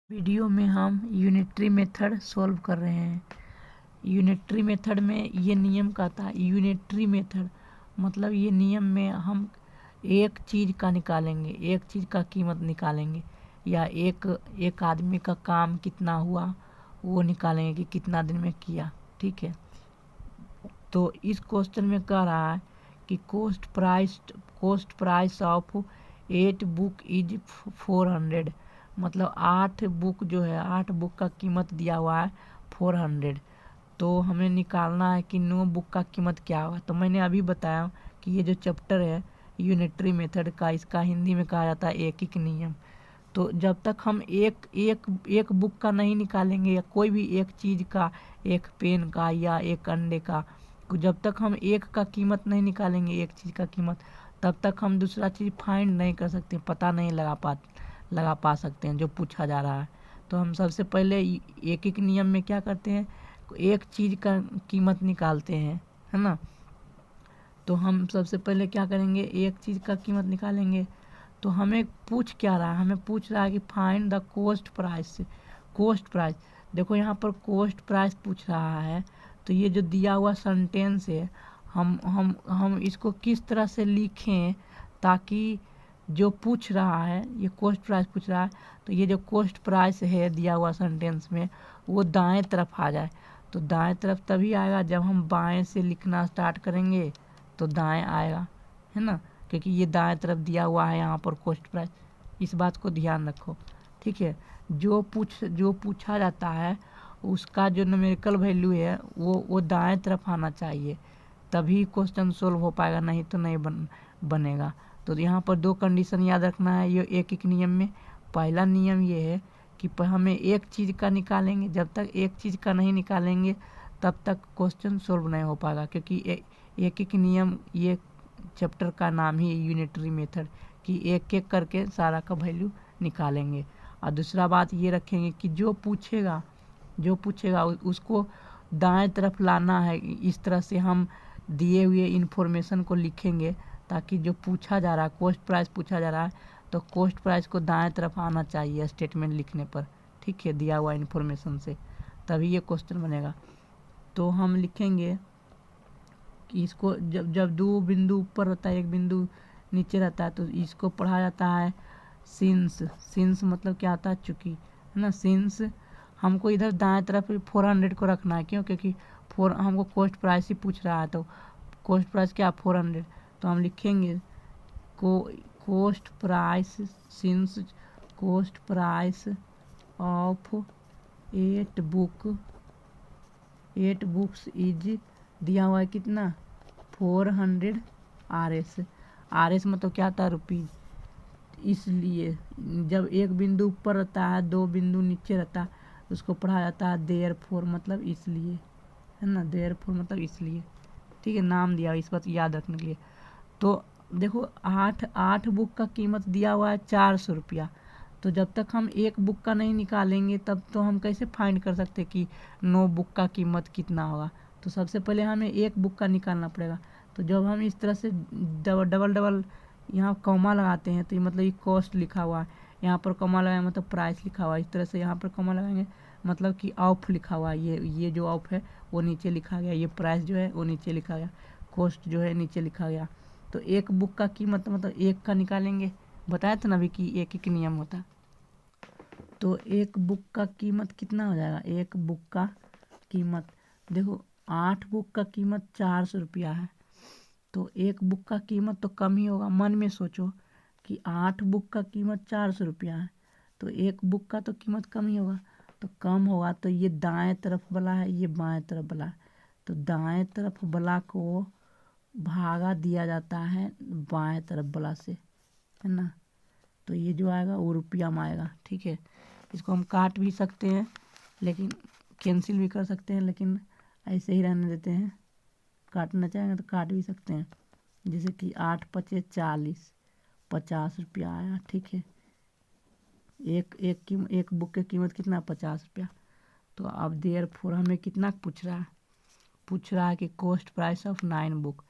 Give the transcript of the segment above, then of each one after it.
Video में हम unitary method solve कर रहे हैं। यूनिटरी मेथड में ये नियम कहता है, यूनिटरी मेथड मतलब ये नियम में हम एक चीज़ का निकालेंगे, एक चीज़ का कीमत निकालेंगे, या एक आदमी का काम कितना हुआ वो निकालेंगे कि कितना दिन में किया। ठीक है, तो इस क्वेश्चन में कह रहा है कि coast price of 8 book is 400, मतलब 8 बुक जो है, 8 बुक का कीमत दिया हुआ है 400। तो हमें निकालना है कि 9 बुक का कीमत क्या होगा। तो मैंने अभी बताया कि ये जो चैप्टर है यूनिटरी मेथड का, इसका हिंदी में कहा जाता है एकीक नियम। तो जब तक हम एक बुक का नहीं निकालेंगे, या कोई भी एक चीज़ का, एक पेन का या एक अंडे का, जब तक हम एक का कीमत नहीं निकालेंगे, एक चीज़ का कीमत, तब तक हम दूसरा चीज़ फाइंड नहीं कर सकते, पता नहीं लगा पा सकते हैं जो पूछा जा रहा है। तो हम सबसे पहले एक नियम में क्या करते हैं, एक चीज़ का कीमत निकालते हैं, है ना। तो हम सबसे पहले क्या करेंगे, एक चीज़ का कीमत निकालेंगे। तो हमें पूछ क्या रहा है, हमें पूछ रहा है कि find the coast price. Coast price, देखो यहाँ पर कोस्ट प्राइस पूछ रहा है। तो ये जो दिया हुआ सेंटेंस है, हम इसको किस तरह से लिखें ताकि जो पूछ रहा है, ये कोस्ट प्राइस पूछ रहा है, तो ये जो कोस्ट प्राइस है दिया हुआ सेंटेंस में, वो दाएं तरफ आ जाए। तो दाएं तरफ तभी आएगा जब हम बाएं से लिखना स्टार्ट करेंगे, तो दाएं आएगा, है ना, क्योंकि ये दाएं तरफ दिया हुआ है यहाँ पर कोस्ट प्राइस। इस बात को ध्यान रखो, ठीक है। जो पूछा जाता है उसका जो न्यूमेरिकल वैल्यू है वो दाएं तरफ आना चाहिए, तभी क्वेश्चन सोल्व हो पाएगा, नहीं तो नहीं बनेगा। तो यहाँ पर 2 कंडीशन याद रखना है ये एक नियम में। पहला नियम ये है कि हमें एक चीज़ का निकालेंगे, जब तक एक चीज़ का नहीं निकालेंगे तब तक क्वेश्चन सोल्व नहीं हो पाएगा, क्योंकि एक नियम, ये चैप्टर का नाम ही यूनिटरी मेथड, कि एक एक करके सारा का वैल्यू निकालेंगे। और दूसरा बात ये रखेंगे कि जो पूछेगा उसको दाएं तरफ लाना है। इस तरह से हम दिए हुए इन्फॉर्मेशन को लिखेंगे ताकि जो पूछा जा रहा है, कोस्ट प्राइस पूछा जा रहा है, तो कोस्ट प्राइस को दाएं तरफ आना चाहिए स्टेटमेंट लिखने पर, ठीक है, दिया हुआ इन्फॉर्मेशन से, तभी ये क्वेश्चन बनेगा। तो हम लिखेंगे कि इसको जब 2 बिंदु ऊपर रहता है, 1 बिंदु नीचे रहता है, तो इसको पढ़ा जाता है सिंस मतलब क्या आता है, चूंकि, है ना। सिंस हमको इधर दाएं तरफ 400 को रखना है, क्यों, क्योंकि हमको कोस्ट प्राइस ही पूछ रहा है। तो कोस्ट प्राइस क्या, 400। तो हम लिखेंगे coast price, since cost price of 8 books is दिया हुआ है कितना, 400 RS मतलब क्या था, रुपीज। इसलिए जब 1 बिंदु ऊपर रहता है, 2 बिंदु नीचे रहता है, उसको पढ़ा जाता है देयरफॉर मतलब इसलिए, है ना, देयरफॉर मतलब इसलिए, ठीक है, नाम दिया इस बात याद रखने के लिए। तो देखो 8 बुक का कीमत दिया हुआ है 400 रुपया। तो जब तक हम एक बुक का नहीं निकालेंगे तब तो हम कैसे फाइंड कर सकते कि 9 बुक का कीमत कितना होगा। तो सबसे पहले हमें एक बुक का निकालना पड़ेगा। तो जब हम इस तरह से डबल यहाँ कॉमा लगाते हैं, तो ये मतलब ये कॉस्ट लिखा हुआ है, यहाँ पर कॉमा लगाएंगे मतलब प्राइस लिखा हुआ है, इस तरह से यहाँ पर कॉमा लगाएंगे मतलब कि ऑफ लिखा हुआ है, ये जो ऑफ है वो नीचे लिखा गया, ये प्राइस जो है वो नीचे लिखा गया, कॉस्ट जो है नीचे लिखा गया। तो एक बुक का कीमत मतलब एक का निकालेंगे, बताया था ना अभी कि एक नियम होता। तो एक बुक का कीमत कितना हो जाएगा, एक बुक का कीमत, देखो 8 बुक का कीमत 400 रुपया है, तो एक बुक का कीमत तो कम ही होगा। मन में सोचो कि 8 बुक का कीमत 400 रुपया है, तो एक बुक का तो कीमत कम ही होगा। तो कम होगा तो ये दाएं तरफ वाला है, ये बाएं तरफ वाला है, तो दाएं तरफ वाला को भागा दिया जाता है बाएं तरफ वाला से, है ना। तो ये जो आएगा वो रुपया में आएगा, ठीक है। इसको हम काट भी सकते हैं, लेकिन कैंसिल भी कर सकते हैं, लेकिन ऐसे ही रहने देते हैं। काटना चाहेंगे तो काट भी सकते हैं, जैसे कि 8 पचे 40, 50 रुपया आया, ठीक है। एक बुक की कीमत कितना, 50 रुपया। तो अब देयरफॉर हमें कितना पूछ रहा है कि कोस्ट प्राइस ऑफ 9 बुक।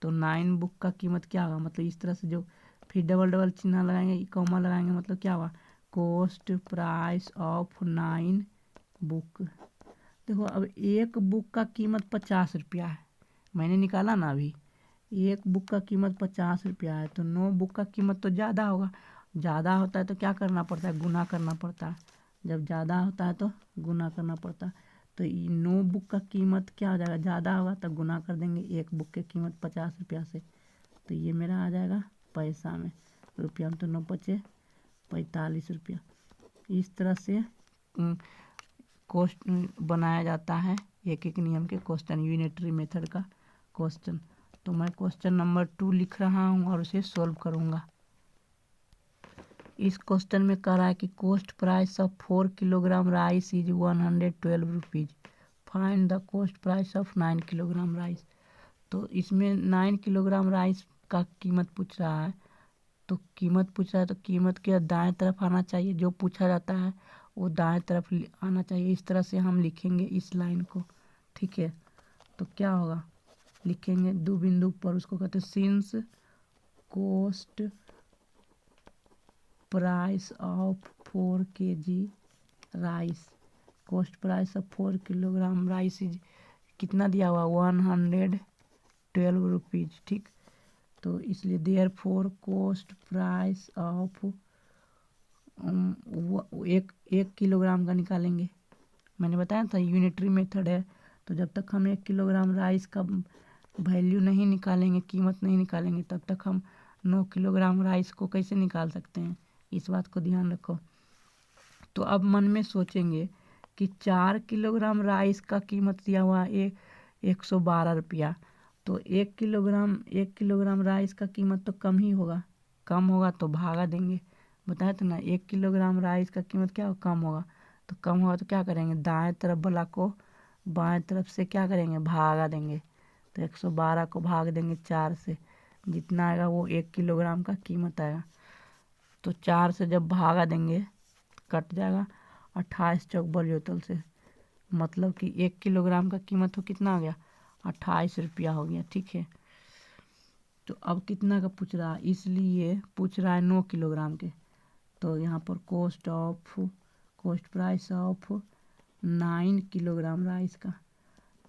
तो 9 बुक का कीमत क्या होगा, मतलब इस तरह से जो फिर डबल चिन्ह लगाएंगे, कॉमा लगाएंगे, मतलब क्या हुआ, कॉस्ट प्राइस ऑफ 9 बुक। देखो अब एक बुक का कीमत 50 रुपया है, मैंने निकाला ना अभी, एक बुक का कीमत 50 रुपया है, तो 9 बुक का कीमत तो ज़्यादा होगा। ज़्यादा होता है तो क्या करना पड़ता है, गुना करना पड़ता है। जब ज़्यादा होता है तो गुना करना पड़ता है। तो 9 बुक का कीमत क्या हो जाएगा, ज़्यादा होगा तो गुना कर देंगे एक बुक की कीमत 50 रुपया से। तो ये मेरा आ जाएगा पैसा में, रुपया में तो 9 बचे 45 रुपया। इस तरह से क्वेश्चन बनाया जाता है, एक एक नियम के क्वेश्चन, यूनिटरी मेथड का क्वेश्चन। तो मैं क्वेश्चन नंबर 2 लिख रहा हूँ और उसे सॉल्व करूँगा। इस क्वेश्चन में कह रहा है कि cost price of 4 kilogram rice is 112 rupees, find the cost price of 9 kilogram rice. तो इसमें 9 किलोग्राम राइस का कीमत पूछ रहा है, तो कीमत पूछ रहा है तो कीमत के दाएं तरफ आना चाहिए, जो पूछा जाता है वो दाएं तरफ आना चाहिए। इस तरह से हम लिखेंगे इस लाइन को, ठीक है। तो क्या होगा, लिखेंगे दो बिंदु पर, उसको कहते हैं since cost price of 4 kg rice, cost price of 4 kilogram rice is कितना दिया हुआ 112 रुपीज़, ठीक। तो इसलिए therefore cost price of एक किलोग्राम का निकालेंगे। मैंने बताया था यूनिटरी मेथड है, तो जब तक हम 1 किलोग्राम राइस का वैल्यू नहीं निकालेंगे, कीमत नहीं निकालेंगे, तब तक हम 9 किलोग्राम राइस को कैसे निकाल सकते हैं, इस बात को ध्यान रखो। तो अब मन में सोचेंगे कि 4 किलोग्राम राइस का कीमत दिया हुआ है 112 रुपया, तो 1 किलोग्राम राइस का कीमत तो कम ही होगा, कम होगा तो भागा देंगे। बताया था ना 1 किलोग्राम राइस का कीमत क्या होगा, कम होगा। तो कम होगा तो क्या करेंगे, दाएं तरफ वाला को बाएं तरफ से क्या करेंगे, भागा देंगे। तो 112 को भाग देंगे 4 से, जितना आएगा वो 1 किलोग्राम का कीमत आएगा। तो 4 से जब भागा देंगे कट जाएगा 28 चौक बलजोतल से, मतलब कि 1 किलोग्राम का कीमत तो कितना हो गया 28 रुपया हो गया, ठीक है। तो अब कितना का पूछ रहा है, इसलिए पूछ रहा है 9 किलोग्राम के। तो यहाँ पर cost price of 9 kilogram rice का,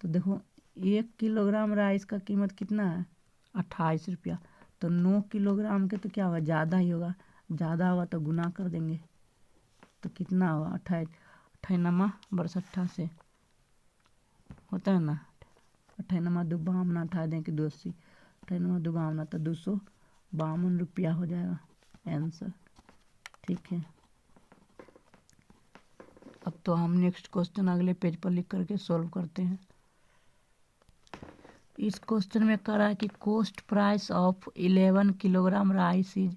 तो देखो 1 किलोग्राम राइस का कीमत कितना है 28 रुपया, तो 9 किलोग्राम के तो क्या होगा, ज़्यादा ही होगा, ज़्यादा होगा तो गुना कर देंगे। तो कितना होगा 28 से होता है ना, 28 दो बामना 28 दें कि 280, 28 दो बामना तो 252 रुपया हो जाएगा आंसर, ठीक है। अब तो हम नेक्स्ट क्वेश्चन अगले पेज पर लिख करके सॉल्व करते हैं। इस क्वेश्चन में कह रहा है कि cost price of 11 kilogram rice is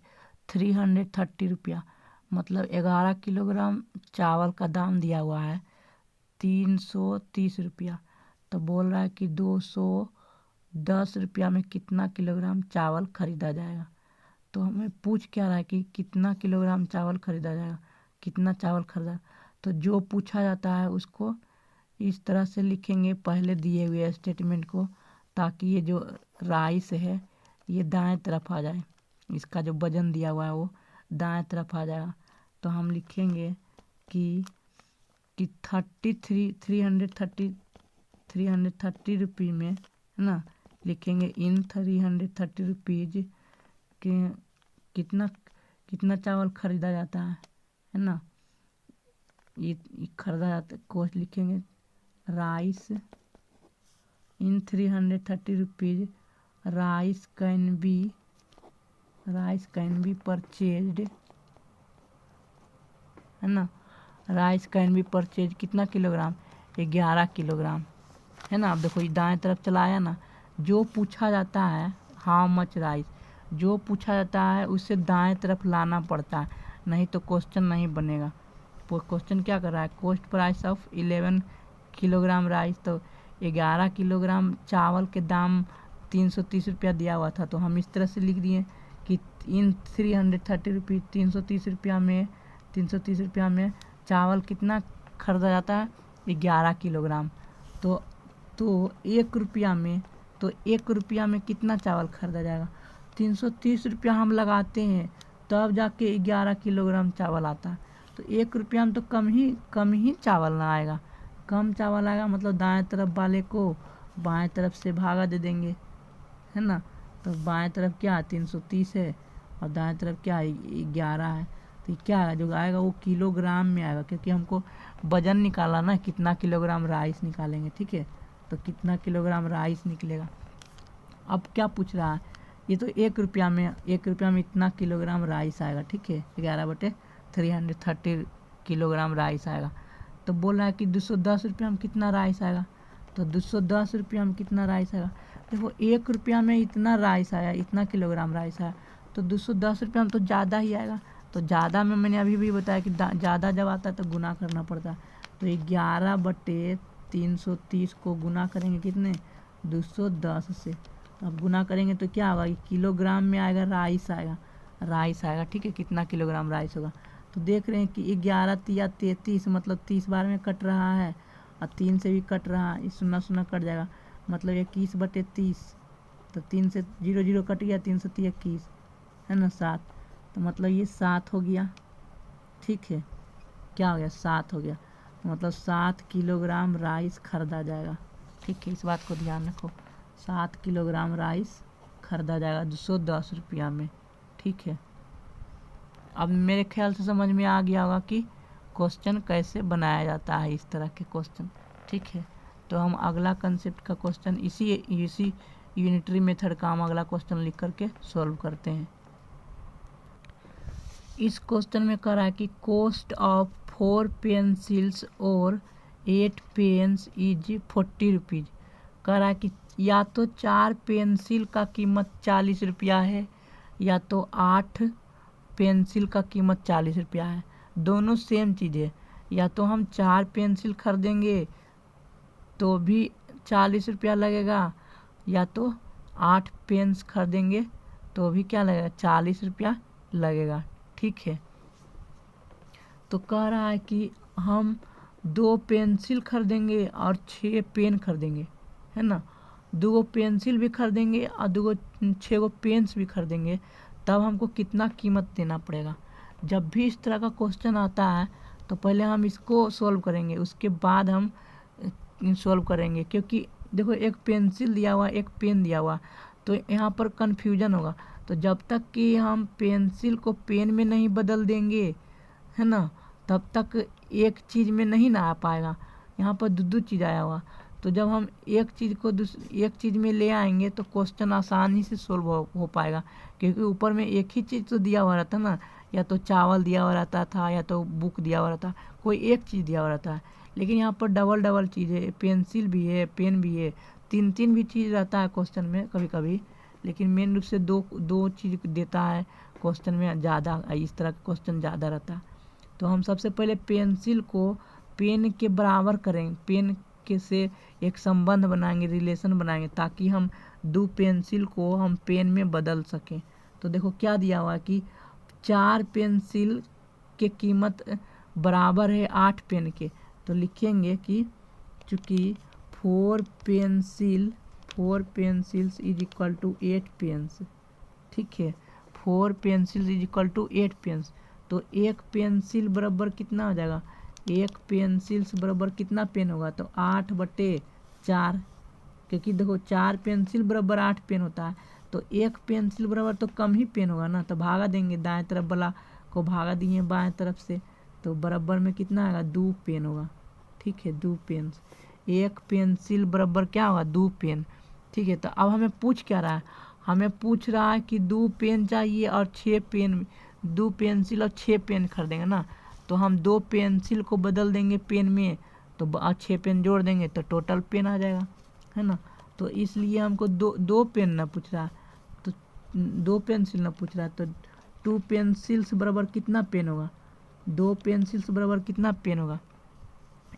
330 रुपया, मतलब 11 किलोग्राम चावल का दाम दिया हुआ है 330 रुपया। तो बोल रहा है कि 210 रुपया में कितना किलोग्राम चावल खरीदा जाएगा। तो हमें पूछ क्या रहा है कि कितना किलोग्राम चावल खरीदा जाएगा, कितना चावल खरीदा। तो जो पूछा जाता है उसको इस तरह से लिखेंगे पहले दिए हुए स्टेटमेंट को, ताकि ये जो राइस है ये दाएं तरफ आ जाए, इसका जो वजन दिया हुआ है वो दाएं तरफ आ जाएगा। तो हम लिखेंगे कि 330 रुपये में, है ना, लिखेंगे इन 330 रुपीज़ के कितना चावल खरीदा जाता है ना, ये खरीदा जाता है। कॉस्ट लिखेंगे rice in 330 rupees rice can be purchased, है ना, राइस कैन बी परचेज कितना किलोग्राम 11 किलोग्राम, है ना। अब देखो ये दाएं तरफ चला आया ना, जो पूछा जाता है हाउ मच राइस, जो पूछा जाता है उससे दाएं तरफ लाना पड़ता है, नहीं तो क्वेश्चन नहीं बनेगा। क्वेश्चन क्या कर रहा है, cost price of 11 kilogram rice, तो 11 किलोग्राम चावल के दाम 330 रुपया दिया हुआ था। तो हम इस तरह से लिख दिए कि इन 330 रुपीज़ 330 रुपया में चावल कितना खरीदा जाता है 11 किलोग्राम। तो 1 रुपया में कितना चावल खरीदा जाएगा, 330 रुपया हम लगाते हैं तब जाके 11 किलोग्राम चावल आता है। तो 1 रुपया में तो कम ही चावल ना आएगा, कम चावल आएगा, मतलब दाएं तरफ वाले को बाएं तरफ से भागा दे देंगे, है ना। तो बाएं तरफ क्या 330 है और दाएं तरफ क्या 11 है, तो क्या जो आएगा वो किलोग्राम में आएगा, क्योंकि हमको वजन निकाला ना, कितना किलोग्राम राइस निकालेंगे, ठीक है। तो कितना किलोग्राम राइस निकलेगा। अब क्या पूछ रहा है, ये तो 1 रुपया में इतना किलोग्राम राइस आएगा, ठीक है। 11/330 किलोग्राम राइस आएगा। तो बोल रहा है कि 210 रुपया में कितना राइस आएगा। तो 210 रुपया में कितना राइस आएगा, देखो 1 रुपया में इतना राइस आया, इतना किलोग्राम राइस आया, तो 210 रुपया में तो ज़्यादा ही आएगा। तो ज़्यादा में मैंने अभी भी बताया कि ज़्यादा जब आता है तो गुना करना पड़ता है। तो 11/330 को गुना करेंगे कितने 210 से, तो अब गुना करेंगे तो क्या होगा, किलोग्राम में आएगा, राइस आएगा, ठीक है। कितना किलोग्राम राइस होगा, तो देख रहे हैं कि 11 तिया 33, मतलब 30 बार में कट रहा है और 3 से भी कट रहा है, 0 कट जाएगा, मतलब 21/30, तो 3 से 0 कट गया, 3 से 21 है ना 7, तो मतलब ये 7 हो गया, ठीक है। क्या हो गया 7 हो गया, तो मतलब 7 किलोग्राम राइस खरीदा जाएगा, ठीक है। इस बात को ध्यान रखो, 7 किलोग्राम राइस खरीदा जाएगा 210 रुपया में, ठीक है। अब मेरे ख्याल से समझ में आ गया होगा कि क्वेश्चन कैसे बनाया जाता है, इस तरह के क्वेश्चन, ठीक है। तो हम अगला कंसेप्ट का क्वेश्चन इसी यूनिटरी मेथड का हम अगला क्वेश्चन लिख करके सॉल्व करते हैं। इस क्वेश्चन में कह रहा है कि कॉस्ट ऑफ 4 पेंसिल्स और 8 पेन्स इज 40 रुपीज़। कह रहा है कि या तो 4 पेंसिल का कीमत 40 रुपया है या तो 8 पेंसिल का कीमत 40 रुपया है, दोनों सेम चीज़ है। या तो हम 4 पेंसिल खरीदेंगे तो भी 40 रुपया लगेगा, या तो 8 पेन्स खरीदेंगे तो भी क्या लगेगा 40 रुपया लगेगा, ठीक है। तो कह रहा है कि हम 2 पेंसिल खरीदेंगे और 6 पेन खरीदेंगे, है ना। 2 पेंसिल भी खरीदेंगे और 6 पेन्स भी खरीदेंगे, तब हमको कितना कीमत देना पड़ेगा। जब भी इस तरह का क्वेश्चन आता है तो पहले हम इसको सॉल्व करेंगे, उसके बाद हम सॉल्व करेंगे, क्योंकि देखो एक पेंसिल दिया हुआ, एक पेन दिया हुआ, तो यहाँ पर कन्फ्यूजन होगा। तो जब तक कि हम पेंसिल को पेन में नहीं बदल देंगे, है ना, तब तक एक चीज़ में नहीं ना आ पाएगा। यहाँ पर दो चीज़ आया हुआ, तो जब हम एक चीज़ को एक चीज़ में ले आएंगे तो क्वेश्चन आसानी से सोल्व हो पाएगा, क्योंकि ऊपर में एक ही चीज़ तो दिया हुआ रहता ना, या तो चावल दिया हुआ रहता था या तो बुक दिया हुआ रहता, कोई एक चीज़ दिया हुआ रहता है। लेकिन यहाँ पर डबल चीज़ है, पेंसिल भी है, पेन भी है, 3 भी चीज़ रहता है क्वेश्चन में कभी कभी, लेकिन मेन रूप से दो चीज़ देता है क्वेश्चन में ज़्यादा, इस तरह का क्वेश्चन ज़्यादा रहता है। तो हम सबसे पहले पेंसिल को पेन के बराबर करेंगे, पेन के से एक संबंध बनाएंगे, रिलेशन बनाएंगे, ताकि हम 2 पेंसिल को हम पेन में बदल सकें। तो देखो क्या दिया हुआ है कि 4 पेंसिल के कीमत बराबर है 8 पेन के, तो लिखेंगे कि चूँकि 4 pencils is equal to 8 pens, ठीक है। 4 pencils is equal to 8 pens, तो 1 पेंसिल बराबर कितना हो जाएगा, 1 पेंसिल्स बराबर कितना पेन होगा, तो 8/4, क्योंकि देखो 4 पेंसिल बराबर 8 पेन होता है, तो 1 पेंसिल बराबर तो कम ही पेन होगा ना, तो भागा देंगे, दाएं तरफ वाला को भागा दिए बाएं तरफ से, तो बराबर में कितना आएगा 2 पेन होगा, ठीक है। 2 पेन्स, 1 पेंसिल बराबर क्या होगा 2 पेन, ठीक है। तो अब हमें पूछ क्या रहा है, हमें पूछ रहा है कि 2 पेन चाहिए और 6 पेन, 2 पेंसिल और 6 पेन खरीदेंगे ना, तो हम 2 पेंसिल को बदल देंगे पेन में, तो 6 पेन जोड़ देंगे तो टोटल पेन आ जाएगा, है ना। तो इसलिए हमको दो पेन ना पूछ रहा है, तो 2 पेंसिल ना पूछ रहा है, तो 2 पेंसिल्स बराबर कितना पेन होगा, 2 पेंसिल्स बराबर कितना पेन होगा,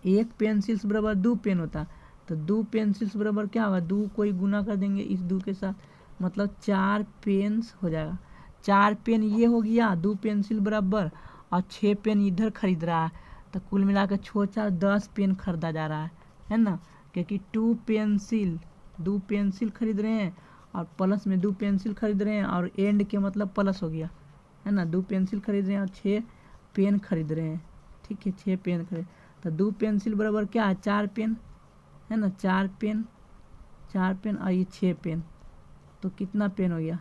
1 पेंसिल्स बराबर 2 पेन होता, तो 2 पेंसिल्स बराबर क्या होगा, 2 को ही गुना कर देंगे इस 2 के साथ, मतलब 4 पेन्स हो जाएगा। 4 पेन ये हो गया 2 पेंसिल बराबर, और 6 पेन इधर खरीद रहा है, तो कुल मिलाकर 6×4 10 पेन खरीदा जा रहा है ना, क्योंकि 2 पेंसिल खरीद रहे हैं और प्लस में 2 पेंसिल खरीद रहे हैं, और एंड के मतलब प्लस हो गया, है ना। 2 पेंसिल खरीद रहे हैं और 6 पेन खरीद रहे हैं, ठीक है, 6 पेन खरीद, तो 2 पेंसिल बराबर क्या है, 4 पेन है ना, 4 पेन और ये 6 पेन, तो कितना पेन हो गया,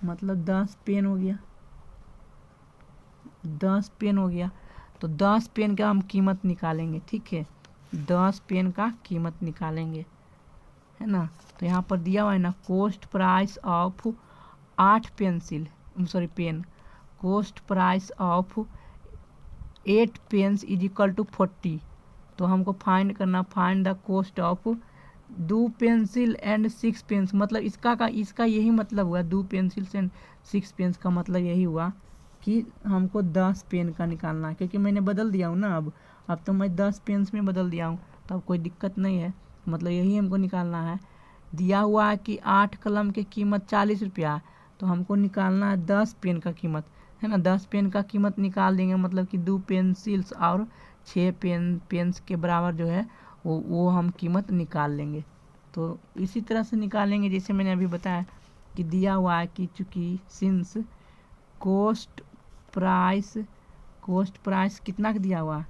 मतलब 10 पेन हो गया, 10 पेन हो गया। तो 10 पेन का हम कीमत निकालेंगे, ठीक है, 10 पेन का कीमत निकालेंगे, है ना। तो यहाँ पर दिया हुआ है ना, cost price of 8 pencil pen, cost price of 8 pens is equal to 40। तो हमको फाइंड करना, find the cost of 2 pencil and 6 pens, मतलब इसका यही मतलब हुआ, 2 पेंसिल एंड 6 पेन्स का मतलब यही हुआ कि हमको 10 पेन का निकालना है, क्योंकि मैंने बदल दिया हूँ ना, अब तो मैं 10 पेन्स में बदल दिया हूँ, तो अब कोई दिक्कत नहीं है, मतलब यही हमको निकालना है। दिया हुआ है कि 8 कलम की कीमत 40 रुपया, तो हमको निकालना है 10 पेन का कीमत, है ना। 10 पेन का कीमत निकाल देंगे, मतलब कि 2 पेंसिल्स और 6 पेन्स के बराबर जो है वो हम कीमत निकाल लेंगे। तो इसी तरह से निकालेंगे जैसे मैंने अभी बताया कि दिया हुआ है कि चूँकि सिंस कॉस्ट प्राइस कितना का दिया हुआ,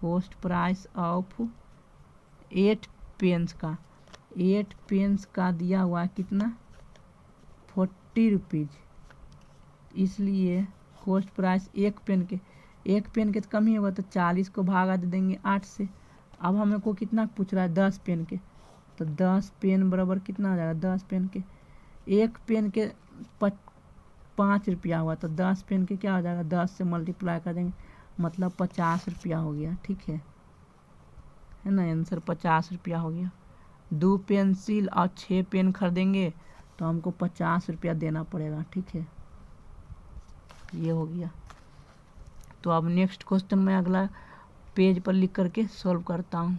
कॉस्ट प्राइस ऑफ 8 पेन्स का, 8 पेन्स का दिया हुआ है कितना, 40 रुपीज़, इसलिए कॉस्ट प्राइस एक पेन के तो कम ही होगा, तो 40 को भागा दे देंगे 8 से। अब हमको कितना पूछ रहा है, 10 पेन के, तो 10 पेन बराबर कितना हो जाएगा, 10 पेन के, एक पेन के 5 रुपया हुआ, तो 10 पेन के क्या हो जाएगा, 10 से मल्टीप्लाई कर देंगे, मतलब 50 रुपया हो गया, ठीक है ना, आंसर 50 रुपया हो गया। 2 पेंसिल और 6 पेन खरीदेंगे तो हमको 50 रुपया देना पड़ेगा, ठीक है, ये हो गया। तो अब नेक्स्ट क्वेश्चन मैं अगला पेज पर लिख करके सॉल्व करता हूँ।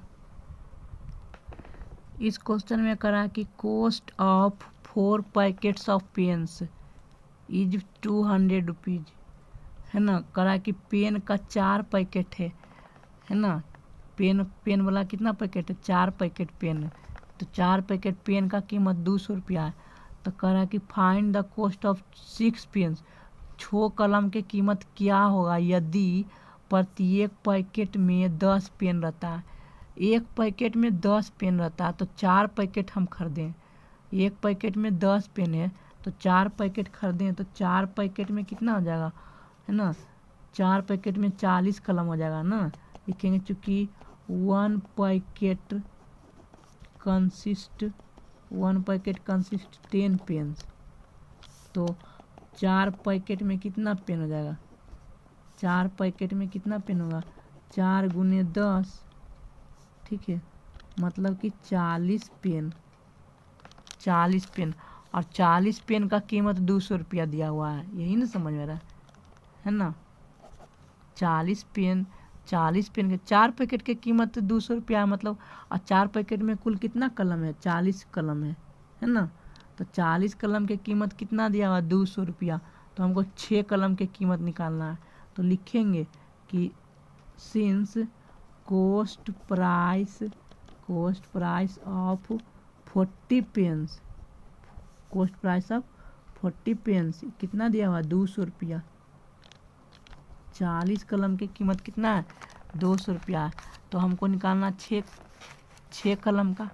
इस क्वेश्चन में करा कि cost of 4 packets of pens is 200 rupees, है ना। करा कि पेन का 4 पैकेट है ना, पेन वाला कितना पैकेट है, 4 पैकेट पेन है, तो 4 पैकेट पेन का कीमत 200 रुपया है। तो करा कि find the cost of 6 pens, 6 कलम की कीमत क्या होगा यदि प्रत्येक पैकेट में 10 पेन रहता है। एक पैकेट में 10 पेन रहता है तो 4 पैकेट हम खरीदें, एक पैकेट में 10 पेन है तो 4 पैकेट खरीदें, तो 4 पैकेट में कितना हो जाएगा, है ना, 4 पैकेट में 40 कलम हो जाएगा ना। लिखेंगे चूँकि 1 पैकेट कंसिस्ट 10 पेन्स, तो 4 पैकेट में कितना पेन हो जाएगा, 4 पैकेट में कितना पेन होगा, 4 गुने 10, ठीक है, मतलब कि 40 पेन, और 40 पेन का कीमत 200 रुपया दिया हुआ है, यही ना समझ में रहा है ना। 40 पेन के 4 पैकेट की कीमत 200 रुपया है, मतलब, और 4 पैकेट में कुल कितना कलम है, 40 कलम है ना। तो 40 कलम की कीमत कितना दिया हुआ, 200 रुपया, तो हमको 6 कलम की कीमत निकालना है। तो लिखेंगे कि since cost price of 40 pens, cost price of 40 pens कितना दिया हुआ, 200 रुपया, 40 कलम की कीमत कितना है, 200 रुपया है। तो हमको निकालना 6 कलम का,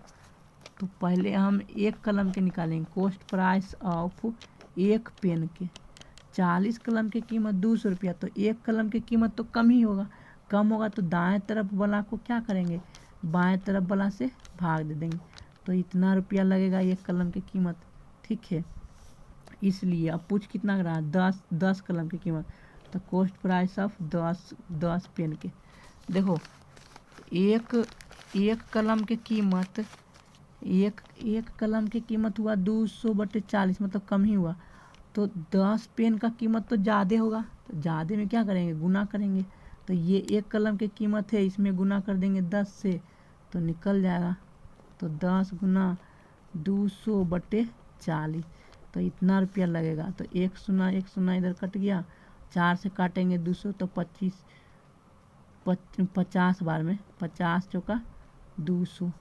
तो पहले हम 1 कलम के निकालेंगे, कॉस्ट प्राइस ऑफ 1 पेन के, 40 कलम की कीमत 200 रुपया, तो 1 कलम की कीमत तो कम ही होगा, तो दाएं तरफ वाला को क्या करेंगे, बाएं तरफ वाला से भाग दे देंगे, तो इतना रुपया लगेगा 1 कलम की कीमत, ठीक है। इसलिए अब पूछ कितना कर रहा है, 10 कलम की कीमत, तो कॉस्ट प्राइस ऑफ 10 पेन के, देखो एक कलम की कीमत, एक कलम की कीमत हुआ 200/40, मतलब कम ही हुआ, तो 10 पेन का कीमत तो ज़्यादा होगा, तो ज़्यादा में क्या करेंगे, गुना करेंगे, तो ये 1 कलम की कीमत है, इसमें गुना कर देंगे 10 से, तो निकल जाएगा, तो 10 गुना 200/40, तो इतना रुपया लगेगा। तो 1 शून्य इधर कट गया, 4 से काटेंगे 200, तो 50 बार में 50 चौका 200,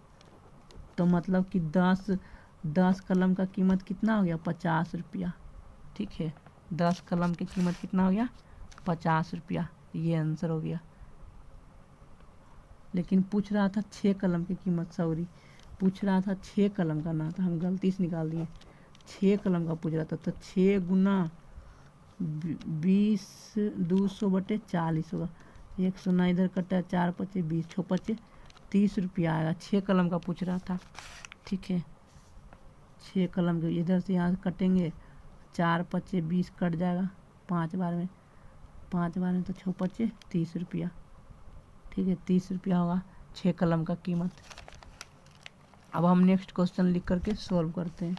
तो मतलब कि 10 कलम का कीमत कितना हो गया, 50 रुपया, ठीक है, 10 कलम की कीमत कितना हो गया, 50 रुपया। ये आंसर हो गया। लेकिन पूछ रहा था 6 कलम की कीमत, सॉरी पूछ रहा था 6 कलम का ना, तो हम गलती से निकाल दिए। 6 कलम का पूछ रहा था, तो 6 गुना 20 200/40 होगा। 100 ना इधर कटा है, 4 पचे 20, 6 पचे 30 रुपया आएगा। 6 कलम का पूछ रहा था, ठीक है। 6 कलम के इधर से यहाँ कटेंगे, 4 पचे 20 कट जाएगा 5 बार में, 5 बार में तो 6 पचे 30 रुपया, ठीक है। 30 रुपया होगा 6 कलम का कीमत। अब हम नेक्स्ट क्वेश्चन लिख करके सॉल्व करते हैं।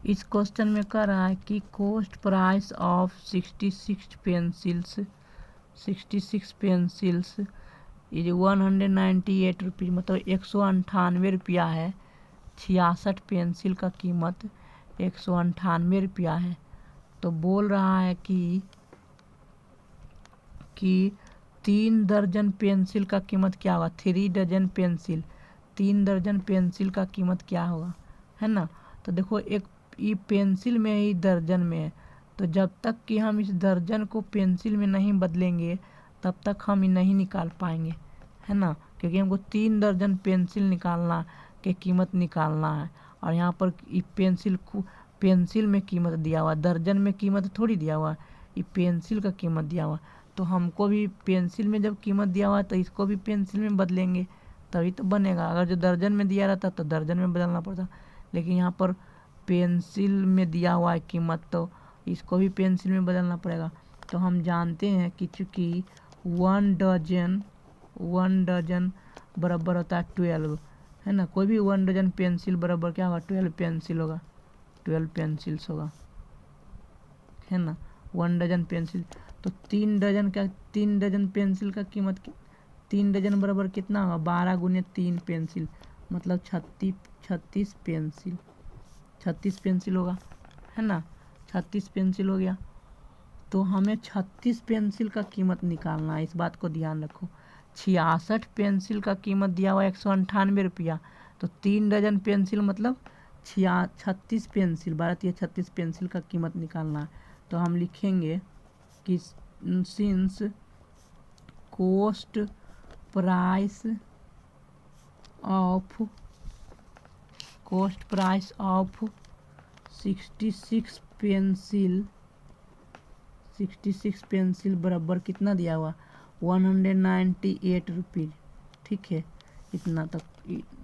इस क्वेश्चन में कह रहा है कि cost price of 66 pencils is 198 rupees, मतलब 198 रुपया है। 66 पेंसिल का कीमत 198 रुपया है। तो बोल रहा है कि 3 दर्जन पेंसिल का कीमत क्या होगा। 3 दर्जन पेंसिल, 3 दर्जन पेंसिल का कीमत क्या होगा, है ना। तो देखो एक ये पेंसिल में ही दर्जन में है, तो जब तक कि हम इस दर्जन को पेंसिल में नहीं बदलेंगे तब तक हम ये नहीं निकाल पाएंगे, है ना। क्योंकि हमको 3 दर्जन पेंसिल निकालना के कीमत निकालना है, और यहाँ पर पेंसिल में कीमत दिया हुआ, दर्जन में कीमत थोड़ी दिया हुआ, ये पेंसिल का कीमत दिया हुआ। तो हमको भी पेंसिल में जब कीमत दिया हुआ है तो इसको भी पेंसिल में बदलेंगे तभी तो बनेगा। अगर जो दर्जन में दिया रहता तो दर्जन में बदलना पड़ता, लेकिन यहाँ पर पेंसिल में दिया हुआ है कीमत, तो इसको भी पेंसिल में बदलना पड़ेगा। तो हम जानते हैं कि चूँकि 1 डजन बराबर होता है 12, है ना। कोई भी 1 डजन पेंसिल बराबर क्या होगा, 12 पेंसिल होगा, 12 पेंसिल्स होगा, है ना। 1 डजन पेंसिल, तो 3 डजन पेंसिल का कीमत 3 डजन बराबर कितना होगा, 12 गुने 3 पेंसिल, मतलब 36 पेंसिल, 36 पेंसिल होगा, है ना। 36 पेंसिल हो गया। तो हमें 36 पेंसिल का कीमत निकालना है, इस बात को ध्यान रखो। 66 पेंसिल का कीमत दिया हुआ 198 रुपया, तो 3 डजन पेंसिल मतलब 36 पेंसिल, 36 पेंसिल का कीमत निकालना है। तो हम लिखेंगे कि since cost price of 66 pencil बराबर कितना दिया हुआ, 198 रुपीज़, ठीक है। इतना तक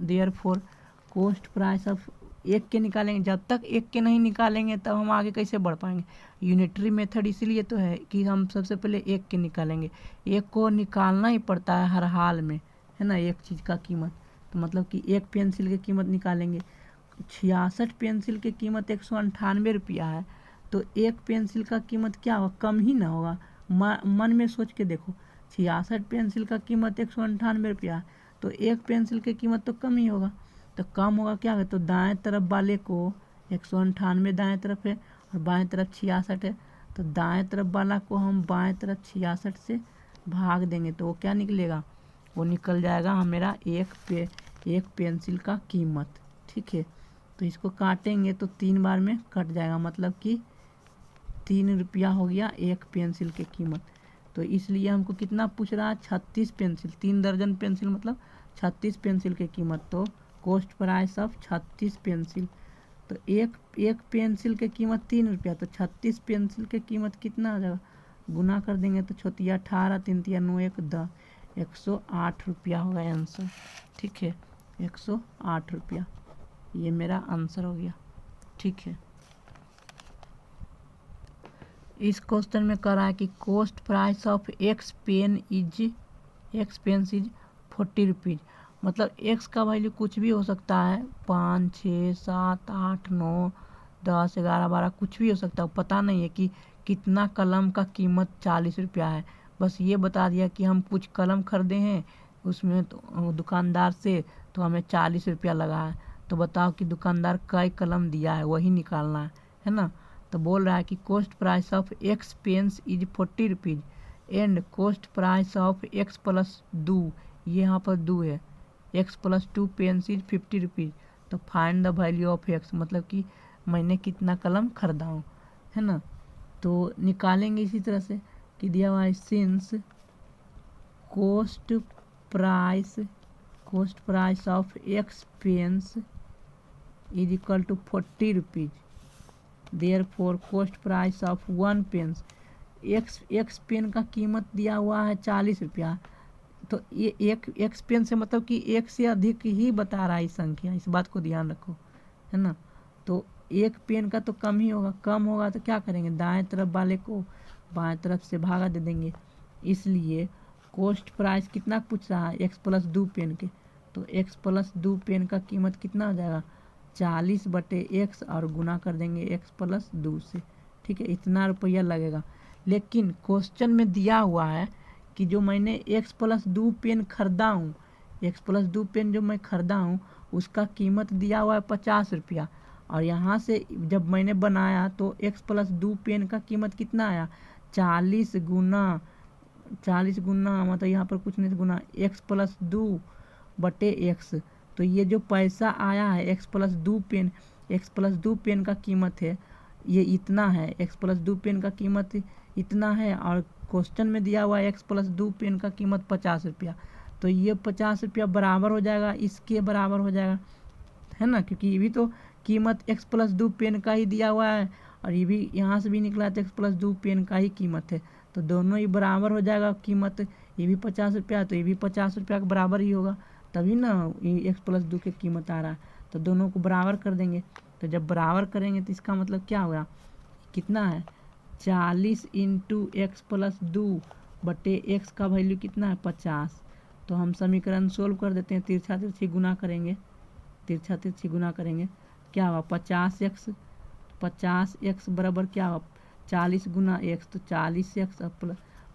देयरफॉर कॉस्ट प्राइस ऑफ, एक के निकालेंगे, जब तक एक के नहीं निकालेंगे तब हम आगे कैसे बढ़ पाएंगे। यूनिटरी मेथड इसीलिए तो है कि हम सबसे पहले एक के निकालेंगे, एक को निकालना ही पड़ता है हर हाल में, है ना। एक चीज़ का कीमत, तो मतलब कि एक पेंसिल की कीमत निकालेंगे। 66 पेंसिल की कीमत 198 रुपया है, तो एक पेंसिल का कीमत क्या होगा, कम ही ना होगा। मन में सोच के देखो, 66 पेंसिल का कीमत 198 रुपया है, तो एक पेंसिल की कीमत तो कम ही होगा। तो कम होगा क्या है, तो दाएं तरफ वाले को 198 दाएं तरफ है और बाएं तरफ 66 है, तो दाएं तरफ वाला को हम बाएं तरफ 66 से भाग देंगे, तो वो क्या निकलेगा, वो निकल जाएगा मेरा एक पेंसिल का कीमत, ठीक है। तो इसको काटेंगे तो 3 बार में कट जाएगा, मतलब कि 3 रुपया हो गया एक पेंसिल की कीमत। तो इसलिए हमको कितना पूछ रहा है, 36 पेंसिल, 3 दर्जन पेंसिल मतलब 36 पेंसिल की कीमत। तो कॉस्ट प्राइस ऑफ 36 पेंसिल, तो एक पेंसिल की कीमत 3 रुपया, तो 36 पेंसिल की कीमत कितना आ जाएगा, गुना कर देंगे तो 6 18 3 9 1 10, 108 रुपया होगा आंसर, ठीक है। 108 रुपया ये मेरा आंसर हो गया, ठीक है। इस क्वेश्चन में कह रहा है कि cost price of x pen is 40 rupees, मतलब एक्स का वैल्यू कुछ भी हो सकता है, 5 6 7 8 9 10 11 12 कुछ भी हो सकता है। पता नहीं है कि कितना कलम का कीमत 40 रुपया है, बस ये बता दिया कि हम कुछ कलम खरीदे हैं उसमें तो दुकानदार से, तो हमें 40 रुपया लगा है। तो बताओ कि दुकानदार कई कलम दिया है, वही निकालना है ना। तो बोल रहा है कि cost price of x pens is 40 rupees and cost price of X plus 2, ये यहाँ पर 2 है, X plus 2 pens is 50 rupees. तो find the value of X, मतलब कि मैंने कितना कलम खरीदा हूँ, है ना। तो निकालेंगे इसी तरह से कि दिया हुआ है since cost price of x pens is equal to 40 rupees, therefore cost price of 1 pens, x pen का कीमत दिया हुआ है 40 रुपया। तो ये एक एक्स पेन से मतलब कि एक से अधिक ही बता रहा है संख्या, इस बात को ध्यान रखो, है ना। तो एक पेन का तो कम ही होगा, कम होगा तो क्या करेंगे, दाएं तरफ वाले को बाएं तरफ से भागा दे देंगे। इसलिए कोस्ट प्राइस कितना पूछ रहा है, एक्स प्लस 2 पेन के, तो एक्स प्लस 2 पेन का कीमत कितना हो जाएगा 40/x और गुना कर देंगे एक्स प्लस 2 से, ठीक है, इतना रुपया लगेगा। लेकिन क्वेश्चन में दिया हुआ है कि जो मैंने एक्स प्लस 2 पेन खरीदा हूँ, एक्स प्लस 2 पेन जो मैं खरीदा हूँ उसका कीमत दिया हुआ है 50 रुपया, और यहाँ से जब मैंने बनाया तो एक्स प्लस 2 पेन का कीमत कितना आया 40 गुना मतलब यहाँ पर कुछ नहीं गुना एक्स प्लस 2/x। तो ये जो पैसा आया है एक्स प्लस 2 पेन का कीमत है ये इतना है, एक्स प्लस 2 पेन का कीमत इतना है, और क्वेश्चन में दिया हुआ है एक्स प्लस 2 पेन का कीमत 50 रुपया। तो ये 50 रुपया बराबर हो जाएगा, इसके बराबर हो जाएगा, है ना, क्योंकि ये भी तो कीमत एक्स प्लस 2 पेन का ही दिया हुआ है, और ये भी यहाँ से भी निकला तो एक्स प्लस 2 पेन का ही कीमत है, तो दोनों ही बराबर हो जाएगा कीमत। ये भी 50 रुपया तो ये भी 50 रुपया के बराबर ही होगा, तभी ना ये एक्स प्लस 2 की कीमत आ रहा है। तो दोनों को बराबर कर देंगे, तो जब बराबर करेंगे तो इसका मतलब क्या होगा, कितना है 40 इंटू एक्स प्लस 2/x का वैल्यू कितना है 50। तो हम समीकरण सोल्व कर देते हैं, तिरछा तिरछी गुना करेंगे, क्या हुआ 50x बराबर क्या हुआ 40 गुना x, तो 40x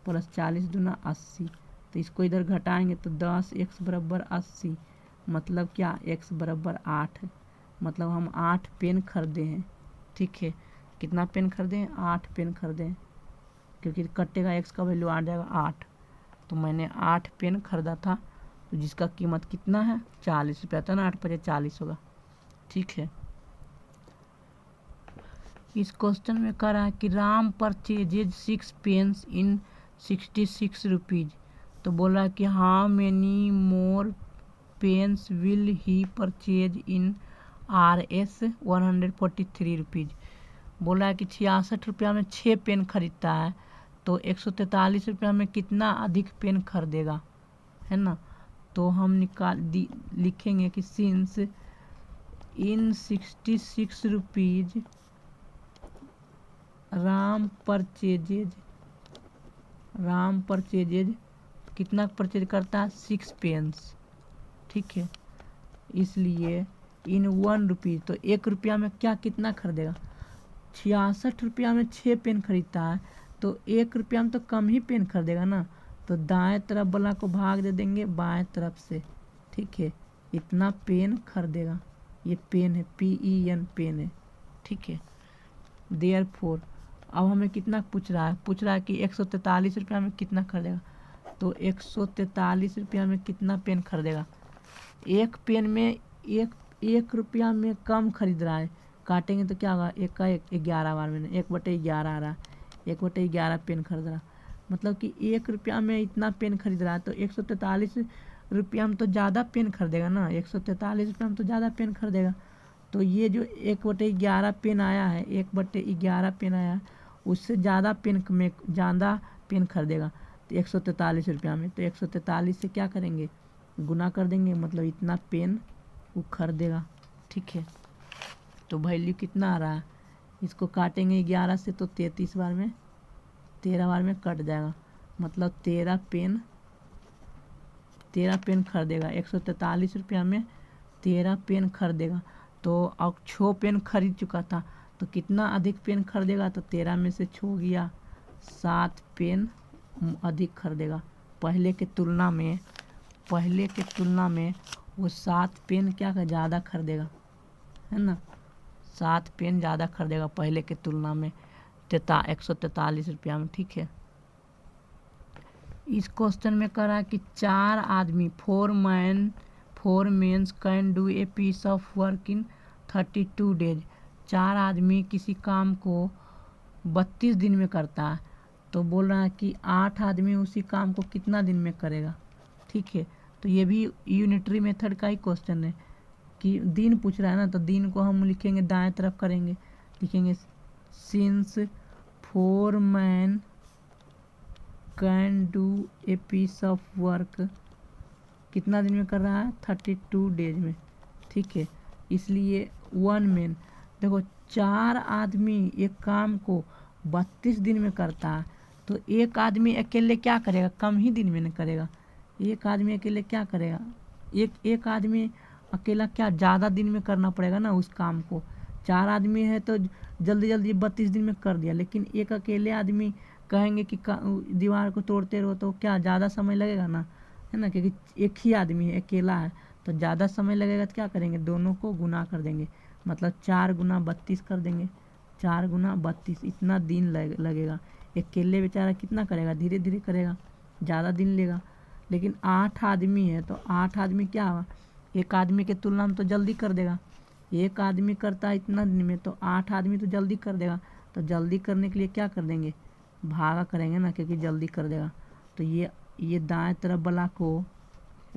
प्लस 40 गुना 80। तो इसको इधर घटाएंगे तो 10x बराबर 80, मतलब क्या x बराबर 8 है, मतलब हम 8 पेन खरीदे हैं, ठीक है। कितना पेन खरीदे हैं 8 पेन खरीदे हैं, क्योंकि कटेगा x का वैल्यू आ जाएगा 8, तो मैंने 8 पेन खरीदा था, तो जिसका कीमत कितना है 40 रुपया था ना, 8 × 40 होगा, ठीक है। इस क्वेश्चन में कह रहा है कि Ram purchases 6 pens in 66 rupees, तो बोल रहा है कि how many more pens will he purchase in RS 143 rupees. बोल रहा है कि 66 रुपया में 6 पेन खरीदता है, तो 143 रुपया में कितना अधिक पेन खरीदेगा, है ना। तो हम लिखेंगे कि since in 66 rupees Ram purchases कितना परचेज करता है 6 पेन्स, ठीक है। इसलिए इन 1 रुपीज़, तो 1 रुपया में क्या कितना खरीदेगा 66 रुपया में 6 पेन खरीदता है, तो 1 रुपया में तो कम ही पेन खरीदेगा ना, तो दाएं तरफ वाला को भाग दे देंगे बाएं तरफ से, ठीक है, इतना पेन खरीदेगा। ये पेन है PEN पेन है, ठीक है। देयरफॉर अब हमें कितना पूछ रहा है कि 143 रुपया में कितना खरीदेगा, तो 143 रुपया में कितना पेन खरीदेगा, एक पेन में एक रुपया में कम खरीद रहा है, काटेंगे तो क्या होगा 1 का 11 बार में 1/11 आ रहा है, 1/11 पेन खरीद रहा, मतलब कि 1 रुपया में इतना पेन खरीद रहा है, तो 143 रुपया में तो ज़्यादा पेन खरीदेगा ना, 143 रुपया में तो ज़्यादा पेन खरीदेगा। तो ये जो 1/11 पेन आया है, 1/11 पेन आया है, उससे ज़्यादा पेन खरीदेगा, तो 143 रुपया में, तो 143 से क्या करेंगे गुना कर देंगे, मतलब इतना पेन वो खरीदेगा, ठीक है। तो वैल्यू कितना आ रहा है, इसको काटेंगे 11 से तो 13 बार में कट जाएगा, मतलब 13 पेन खरीदेगा, 143 रुपया में 13 पेन खरीदेगा। तो अब 6 पेन खरीद चुका था, तो कितना अधिक पेन खरीदेगा, तो 13 में से 6 गया 7 पेन अधिक खरीदेगा, पहले के तुलना में वो 7 पेन क्या ज़्यादा खरीदेगा, है ना, 7 पेन ज़्यादा खरीदेगा पहले के तुलना में 143 रुपया में, ठीक है। इस क्वेश्चन में कह रहा है कि 4 आदमी 4 mens can do a piece of work in 32 days, 4 आदमी किसी काम को 32 दिन में करता है, तो बोल रहा है कि 8 आदमी उसी काम को कितना दिन में करेगा। ठीक है, तो ये भी यूनिटरी मेथड का ही क्वेश्चन है कि दिन पूछ रहा है ना, तो दिन को हम लिखेंगे दाएं तरफ करेंगे, लिखेंगे since 4 man can do a piece of work, कितना दिन में कर रहा है 32 डेज में। ठीक है, इसलिए 1 मैन, देखो 4 आदमी एक काम को 32 दिन में करता है, तो एक आदमी अकेले क्या करेगा, कम ही दिन में न करेगा। एक आदमी अकेले क्या करेगा, एक आदमी अकेला क्या ज़्यादा दिन में करना पड़ेगा ना उस काम को। 4 आदमी है तो जल्दी जल्दी 32 दिन में कर दिया, लेकिन एक अकेले आदमी कहेंगे कि दीवार को तोड़ते रहो तो क्या ज़्यादा समय लगेगा ना, है ना, क्योंकि एक ही आदमी है, अकेला है, तो ज़्यादा समय लगेगा। तो क्या करेंगे, दोनों को गुना कर देंगे, मतलब 4 गुना 32 कर देंगे, 4 गुना 32, इतना दिन लगेगा। अकेले बेचारा कितना करेगा, धीरे धीरे करेगा, ज़्यादा दिन लेगा। लेकिन 8 आदमी है तो 8 आदमी क्या हुआ, एक आदमी के तुलना में तो जल्दी कर देगा। एक आदमी करता है इतना दिन में, तो 8 आदमी तो जल्दी कर देगा। तो जल्दी करने के लिए क्या कर देंगे, भागा करेंगे ना, क्योंकि जल्दी कर देगा। तो ये दाएं तरफ वाला को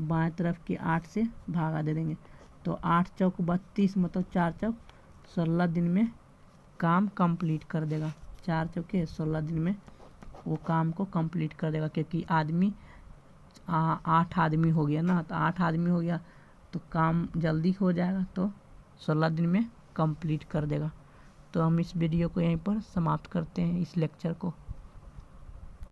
बाएं तरफ के 8 से भागा दे देंगे, तो 8 चौक 32, मतलब 4 चौक 16 दिन में काम कंप्लीट कर देगा। 4 चौके 16 दिन में वो काम को कंप्लीट कर देगा, क्योंकि आदमी 8 आदमी हो गया ना, तो 8 आदमी हो गया तो काम जल्दी हो जाएगा, तो 16 दिन में कंप्लीट कर देगा। तो हम इस वीडियो को यहीं पर समाप्त करते हैं, इस लेक्चर को।